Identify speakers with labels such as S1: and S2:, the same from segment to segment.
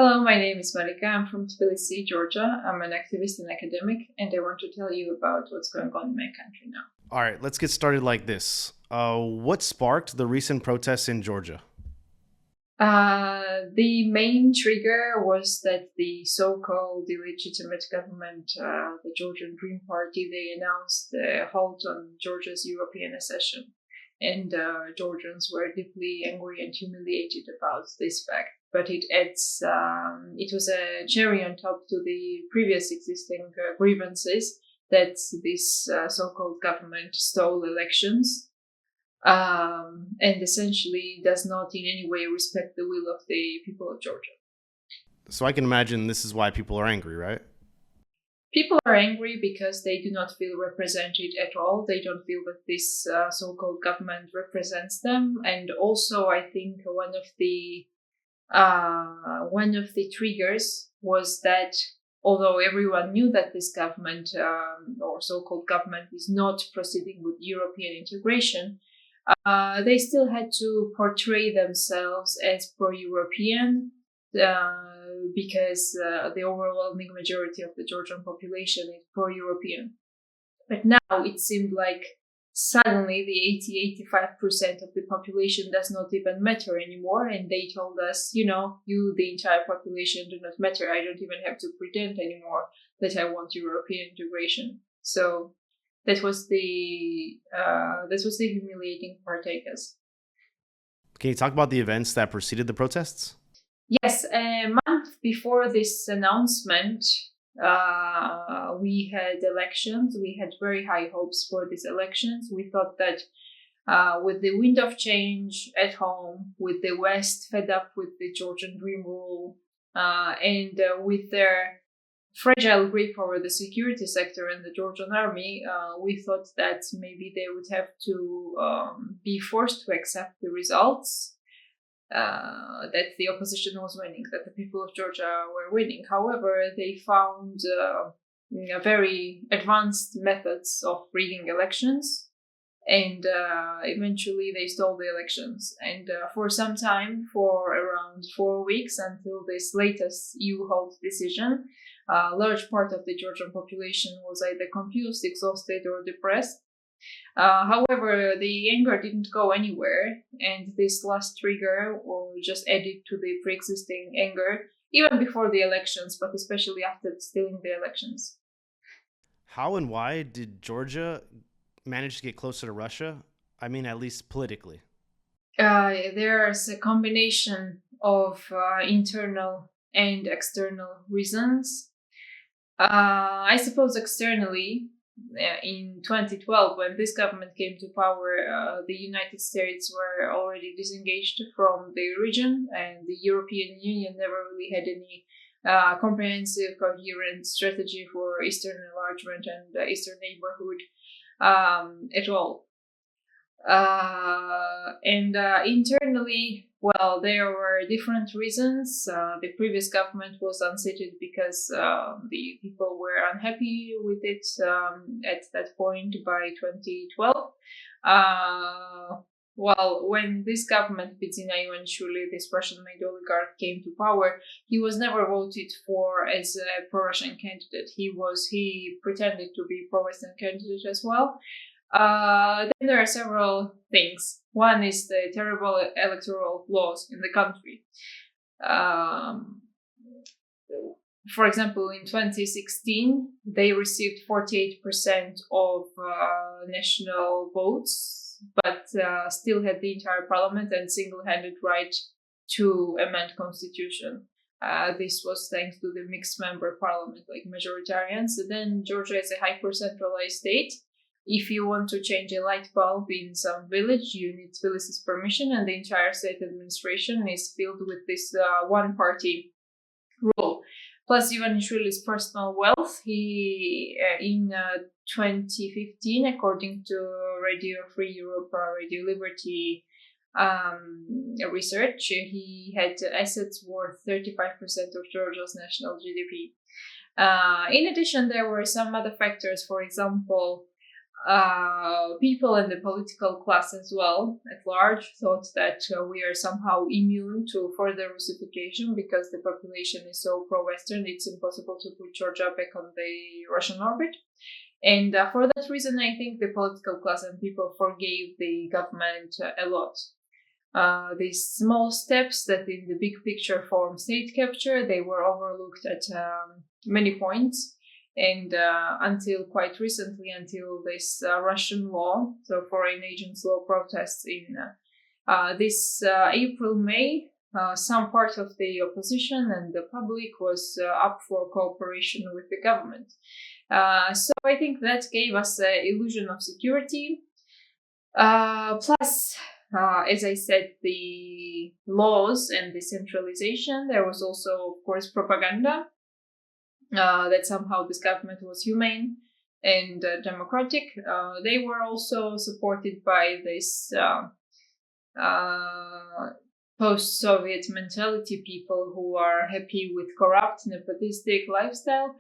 S1: Hello, my name is Marika. I'm from Tbilisi, Georgia. I'm an activist and academic, and I want to tell you about what's going on in my country now.
S2: All right, let's get started like this. What sparked the recent protests in Georgia?
S1: The main trigger was that the so-called illegitimate government, the Georgian Dream Party, they announced a halt on Georgia's European accession. And Georgians were deeply angry and humiliated about this fact. But it was a cherry on top to the previous existing grievances that this so-called government stole elections and essentially does not in any way respect the will of the people of Georgia.
S2: So I can imagine this is why people are angry, right?
S1: People are angry because they do not feel represented at all. They don't feel that this so-called government represents them, and also I think one of the triggers was that although everyone knew that this government or so-called government is not proceeding with European integration, they still had to portray themselves as pro-European because the overwhelming majority of the Georgian population is pro-European. But now it seemed like suddenly the 80-85% of the population does not even matter anymore. And they told us, you, the entire population, do not matter. I don't even have to pretend anymore that I want European integration. So that was the humiliating part, I guess.
S2: Can you talk about the events that preceded the protests?
S1: Yes, a month before this announcement, we had elections. We had very high hopes for these elections. We thought that with the wind of change at home, with the West fed up with the Georgian Dream rule, and with their fragile grip over the security sector and the Georgian army, we thought that maybe they would have to be forced to accept the results, that the opposition was winning, that the people of Georgia were winning. However, they found very advanced methods of rigging elections, and eventually they stole the elections. And for some time, for around 4 weeks until this latest EU halt decision, a large part of the Georgian population was either confused, exhausted, or depressed. However, the anger didn't go anywhere, and this last trigger was just added to the pre-existing anger, even before the elections, but especially after stealing the elections.
S2: How and why did Georgia manage to get closer to Russia? I mean, at least politically.
S1: There's a combination of internal and external reasons. I suppose externally, in 2012, when this government came to power, the United States were already disengaged from the region, and the European Union never really had any comprehensive, coherent strategy for Eastern enlargement and Eastern neighborhood at all. And internally, well, there were different reasons. The previous government was unseated because the people were unhappy with it at that point by 2012. Well, when this government, Bidzina Ivanishvili, this Russian-made oligarch, came to power, he was never voted for as a pro-Russian candidate. He pretended to be pro-Western candidate as well. Then there are several things. One is the terrible electoral laws in the country. Um, for example, in 2016, they received 48% of national votes, but still had the entire parliament and single-handed right to amend constitution. This was thanks to the mixed member parliament, like majoritarians. So then Georgia is a hyper-centralized state. If you want to change a light bulb in some village, you need Tbilisi's permission, and the entire state administration is filled with this one-party rule. Plus, Ivanishvili's personal wealth. He, in 2015, according to Radio Free Europe, Radio Liberty research, he had assets worth 35% of Georgia's national GDP. In addition, there were some other factors. For example, people in the political class as well at large thought that we are somehow immune to further Russification because the population is so pro-Western. It's impossible to put Georgia back on the Russian orbit. And for that reason, I think the political class and people forgave the government a lot. These small steps that in the big picture form state capture, they were overlooked at many points. And until quite recently, until this Russian law, so foreign agents law protests in this April, May, some part of the opposition and the public was up for cooperation with the government. So I think that gave us an illusion of security. Plus, as I said, the laws and decentralization. There was also, of course, propaganda that somehow this government was humane and democratic. They were also supported by this post-Soviet mentality, people who are happy with corrupt, nepotistic lifestyle.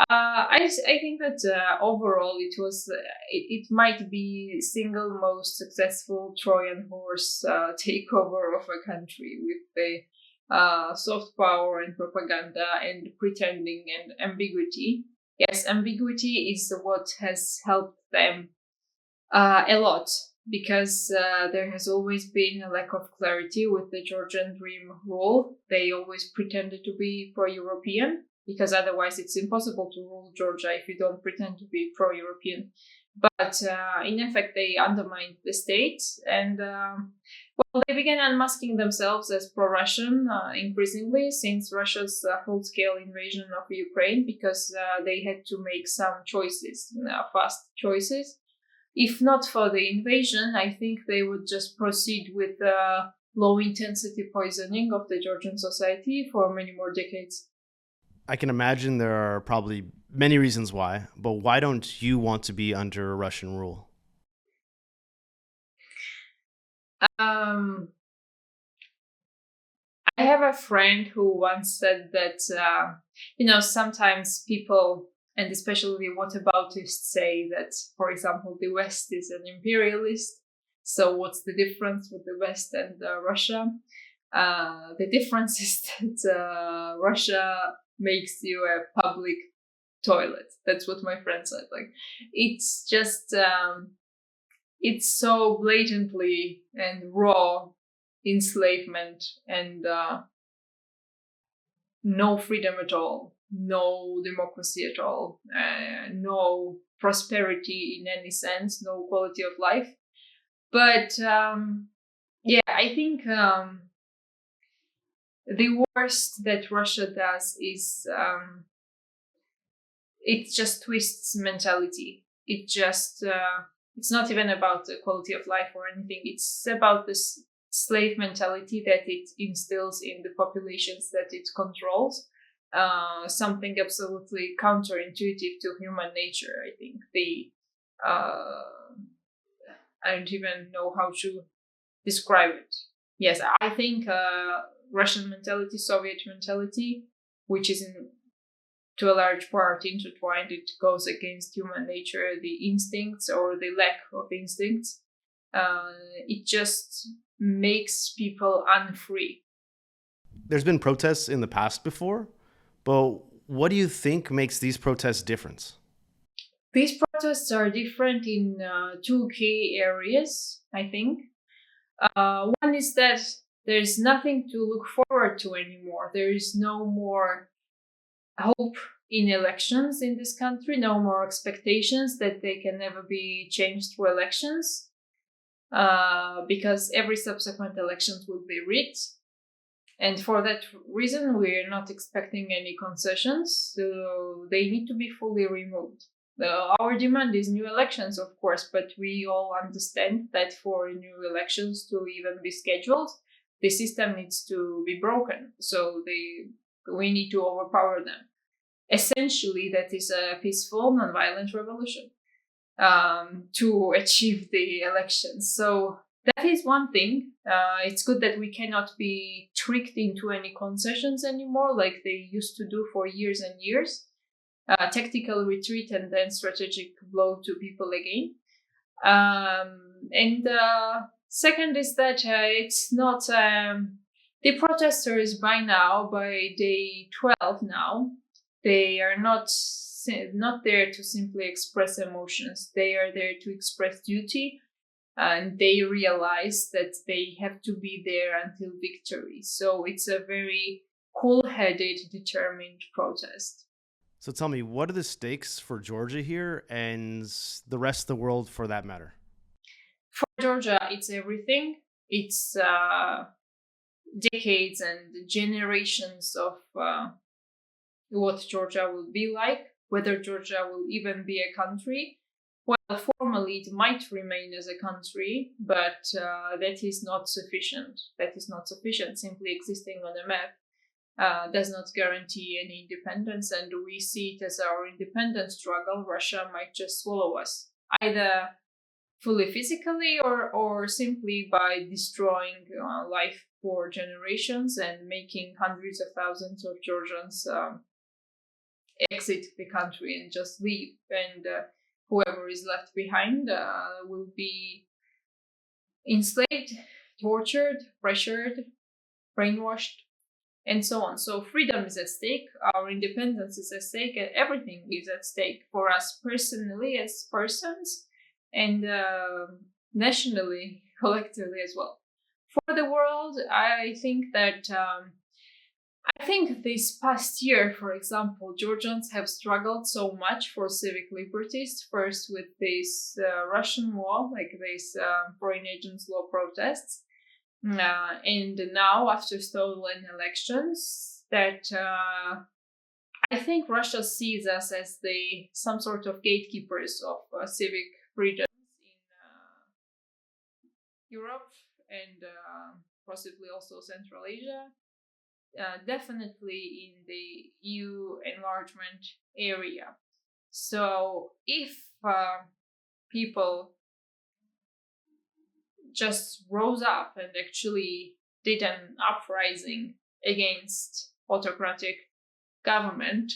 S1: I think that overall it might be single most successful Trojan horse takeover of a country with the soft power and propaganda and pretending and ambiguity. Yes, ambiguity is what has helped them a lot, because there has always been a lack of clarity with the Georgian Dream rule. They always pretended to be pro-European, because otherwise it's impossible to rule Georgia if you don't pretend to be pro-European. But in effect, they undermined the state, and they began unmasking themselves as pro-Russian increasingly since Russia's full-scale invasion of Ukraine, because they had to make some choices, fast choices. If not for the invasion, I think they would just proceed with low-intensity poisoning of the Georgian society for many more decades.
S2: I can imagine there are probably many reasons why, but why don't you want to be under Russian rule?
S1: I have a friend who once said that, sometimes people, and especially whataboutists, say that, for example, the West is an imperialist. So what's the difference with the West and Russia? The difference is that Russia makes you a public toilet. That's what my friend said. Like, it's just, it's so blatantly and raw enslavement and no freedom at all, no democracy at all, no prosperity in any sense, no quality of life. But I think the worst that Russia does is it just twists mentality. It just it's not even about the quality of life or anything. It's about this slave mentality that it instills in the populations that it controls. Something absolutely counterintuitive to human nature. I think I don't even know how to describe it. Yes, I think Russian mentality, Soviet mentality, which is to a large part intertwined, it goes against human nature, the instincts or the lack of instincts. It just makes people unfree.
S2: There's been protests in the past before, but what do you think makes these protests different?
S1: These protests are different in two key areas, I think. One is that there's nothing to look forward to anymore. There is no more hope in elections in this country, no more expectations that they can never be changed through elections, because every subsequent elections will be rigged. And for that reason, we're not expecting any concessions, so they need to be fully removed. Our demand is new elections, of course, but we all understand that for new elections to even be scheduled, the system needs to be broken. So we need to overpower them. Essentially, that is a peaceful, non-violent revolution to achieve the elections. So that is one thing. It's good that we cannot be tricked into any concessions anymore, like they used to do for years and years. Tactical retreat and then strategic blow to people again. And second is that it's not the protesters by now, by day 12 now, they are not there to simply express emotions. They are there to express duty, and they realize that they have to be there until victory. So it's a very cool-headed, determined protest.
S2: So tell me, what are the stakes for Georgia here and the rest of the world for that matter?
S1: For Georgia, it's everything. It's decades and generations of what Georgia will be like, whether Georgia will even be a country. Well, formally, it might remain as a country, but that is not sufficient. That is not sufficient. Simply existing on a map does not guarantee any independence, and we see it as our independence struggle. Russia might just swallow us, either fully physically or simply by destroying life for generations and making hundreds of thousands of Georgians exit the country and just leave. And whoever is left behind will be enslaved, tortured, pressured, brainwashed, and so on. So freedom is at stake, our independence is at stake, and everything is at stake for us personally as persons, and nationally, collectively as well. For the world, I think that this past year, for example, Georgians have struggled so much for civic liberties. First, with this Russian law, like this foreign agents law protests, and now after stolen elections, that I think Russia sees us as some sort of gatekeepers of civic freedoms in Europe and possibly also Central Asia. Definitely in the EU enlargement area. So if people just rose up and actually did an uprising against autocratic government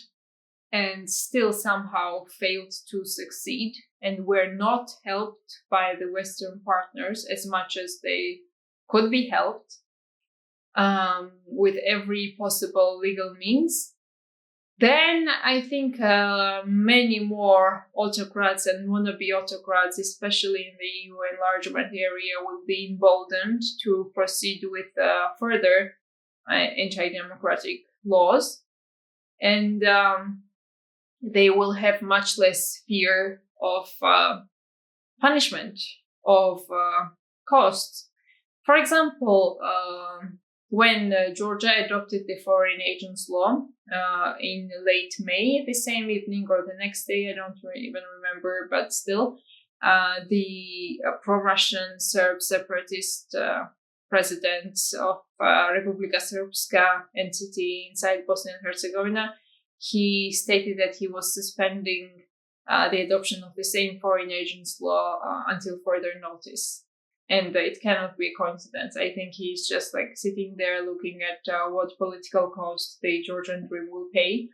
S1: and still somehow failed to succeed and were not helped by the Western partners as much as they could be helped, with every possible legal means, then I think many more autocrats and wannabe autocrats, especially in the EU enlargement area, will be emboldened to proceed with further anti-democratic laws. And they will have much less fear of punishment, of costs. For example, when Georgia adopted the foreign agents law in late May, the same evening or the next day, I don't even remember, but still, the pro-Russian Serb separatist president of Republika Srpska entity inside Bosnia and Herzegovina, he stated that he was suspending the adoption of the same foreign agents law until further notice. And it cannot be a coincidence. I think he's just like sitting there looking at what political cost the Georgian dream will pay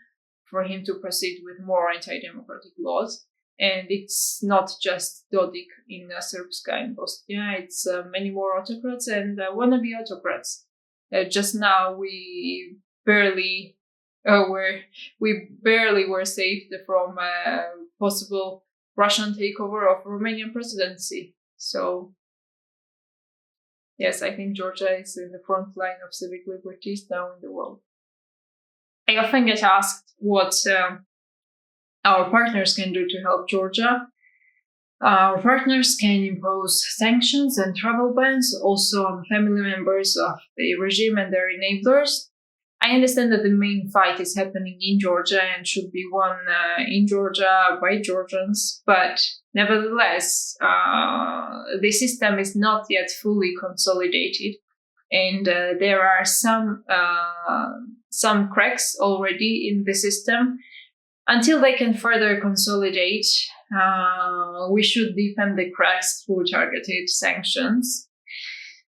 S1: for him to proceed with more anti-democratic laws. And it's not just Dodik in Srpska in Bosnia, it's many more autocrats and wannabe autocrats. Just now we barely were saved from a possible Russian takeover of Romanian presidency. So yes, I think Georgia is in the front line of civic liberties now in the world. I often get asked what our partners can do to help Georgia. Our partners can impose sanctions and travel bans also on family members of the regime and their enablers. I understand that the main fight is happening in Georgia and should be won in Georgia by Georgians, but nevertheless, the system is not yet fully consolidated, and there are some cracks already in the system. Until they can further consolidate, we should deepen the cracks through targeted sanctions.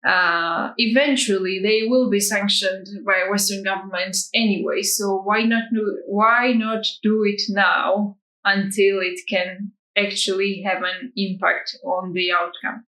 S1: Eventually, they will be sanctioned by Western governments anyway. So why not do it now until it can actually have an impact on the outcome.